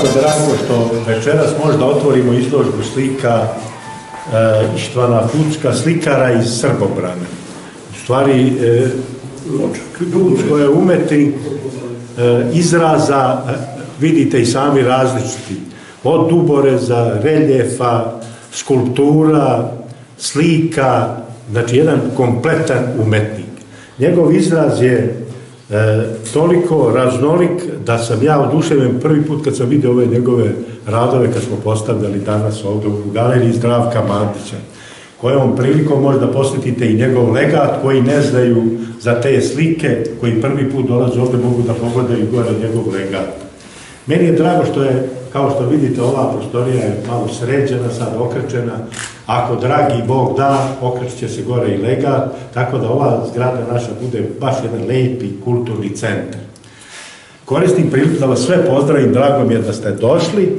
jako drago što večeras možda otvorimo izložbu slika Ištvana Fucka, slikara iz Srbobrana. U stvari, koje umeti izraza, vidite i sami različiti. Od duboreza, reljefa, skulptura, slika, znači jedan kompletan umetnik. Njegov izraz je toliko raznolik da sam ja oduševljen prvi put kad sam vidio ove njegove radove kad smo postavljali danas ovdje u galeriji Zdravka Mandića, kojom prilikom možda posjetite i njegov legat koji ne znaju za te slike, koji prvi put dolaze ovdje mogu da pogledaju gore njegov legat. Meni je drago što je, kao što vidite, ova prostorija je malo sređena, sad okrečena. Ako dragi Bog da, okrećit će se gore i legat, tako da ova zgrada naša bude baš jedan lepi kulturni centar. Koristim priliku da vas sve pozdravim, drago mi je da ste došli.